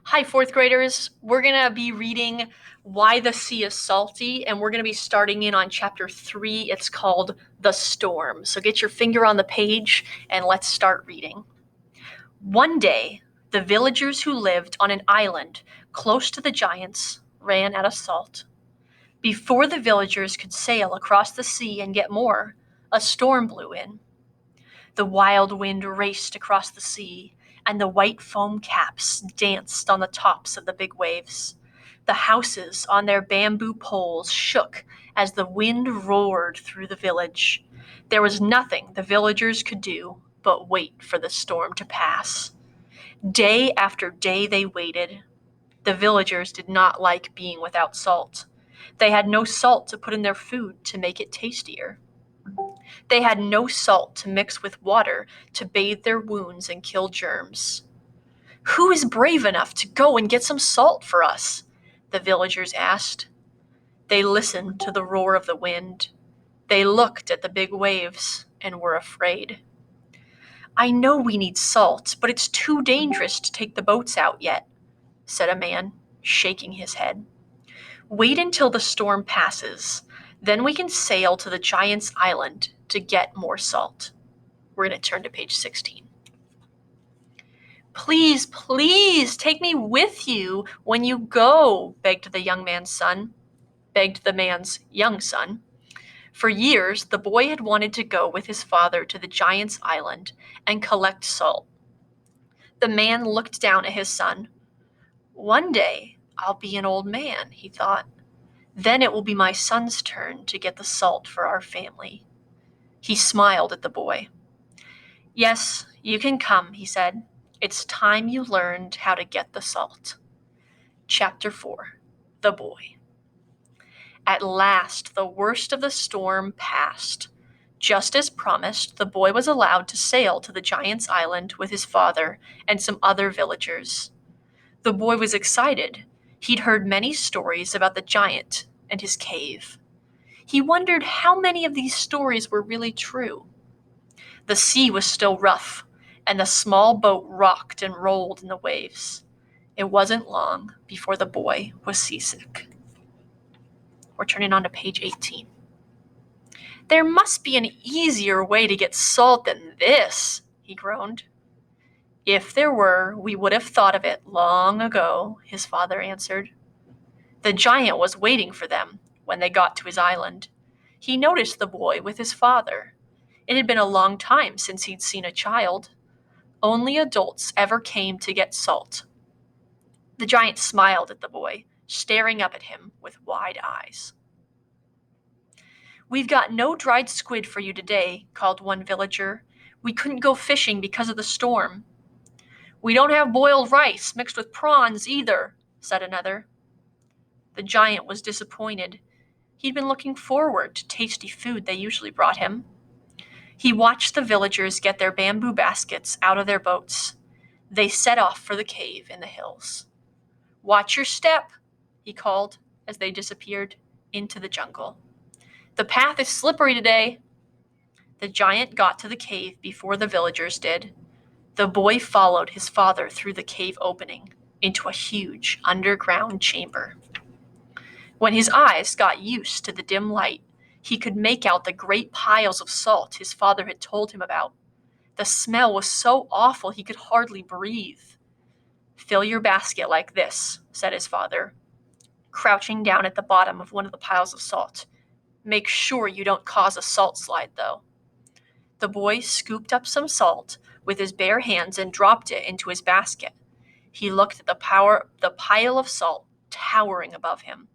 Hi, fourth graders. We're going to be reading Why the Sea is Salty, and we're going to be starting in on chapter 3. It's called The Storm. So get your finger on the page and let's start reading. One day, the villagers who lived on an island close to the giants ran out of salt. Before the villagers could sail across the sea and get more, a storm blew in. The wild wind raced across the sea, and the white foam caps danced on the tops of the big waves. The houses on their bamboo poles shook as the wind roared through the village. There was nothing the villagers could do but wait for the storm to pass. Day after day they waited. The villagers did not like being without salt. They had no salt to put in their food to make it tastier. They had no salt to mix with water to bathe their wounds and kill germs. "Who is brave enough to go and get some salt for us?" the villagers asked. They listened to the roar of the wind. They looked at the big waves and were afraid. "I know we need salt, but it's too dangerous to take the boats out yet," said a man, shaking his head. "Wait until the storm passes. Then we can sail to the giant's island to get more salt." We're going to turn to page 16. "Please, please, take me with you when you go," begged the young man's young son. For years, the boy had wanted to go with his father to the giant's island and collect salt. The man looked down at his son. "One day, I'll be an old man," he thought. "Then it will be my son's turn to get the salt for our family." He smiled at the boy. "Yes, you can come," he said. "It's time you learned how to get the salt." Chapter 4. The Boy. At last, the worst of the storm passed. Just as promised, the boy was allowed to sail to the giant's island with his father and some other villagers. The boy was excited. He'd heard many stories about the giant and his cave. He wondered how many of these stories were really true. The sea was still rough, and the small boat rocked and rolled in the waves. It wasn't long before the boy was seasick. We're turning on to page 18. "There must be an easier way to get salt than this," he groaned. "If there were, we would have thought of it long ago," his father answered. The giant was waiting for them when they got to his island. He noticed the boy with his father. It had been a long time since he'd seen a child. Only adults ever came to get salt. The giant smiled at the boy, staring up at him with wide eyes. "We've got no dried squid for you today," called one villager. "We couldn't go fishing because of the storm." "We don't have boiled rice mixed with prawns either," said another. The giant was disappointed. He'd been looking forward to tasty food they usually brought him. He watched the villagers get their bamboo baskets out of their boats. They set off for the cave in the hills. "Watch your step," he called as they disappeared into the jungle. "The path is slippery today." The giant got to the cave before the villagers did. The boy followed his father through the cave opening into a huge underground chamber. When his eyes got used to the dim light, he could make out the great piles of salt his father had told him about. The smell was so awful he could hardly breathe. "Fill your basket like this," said his father, crouching down at the bottom of one of the piles of salt. "Make sure you don't cause a salt slide, though." The boy scooped up some salt with his bare hands and dropped it into his basket. He looked at the pile of salt towering above him.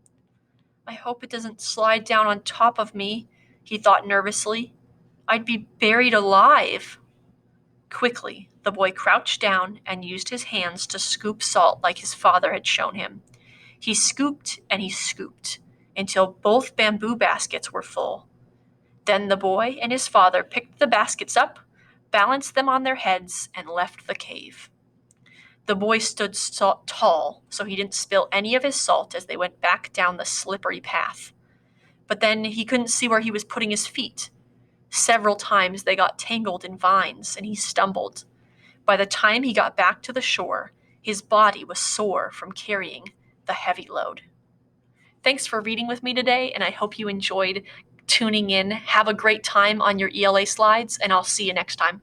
"I hope it doesn't slide down on top of me," he thought nervously. "I'd be buried alive." Quickly, the boy crouched down and used his hands to scoop salt like his father had shown him. He scooped and he scooped until both bamboo baskets were full. Then the boy and his father picked the baskets up, balanced them on their heads, and left the cave. The boy stood tall so he didn't spill any of his salt as they went back down the slippery path. But then he couldn't see where he was putting his feet. Several times they got tangled in vines and he stumbled. By the time he got back to the shore, His body was sore from carrying the heavy load. Thanks for reading with me today, and I hope you enjoyed tuning in. Have a great time on your ELA slides, and I'll see you next time.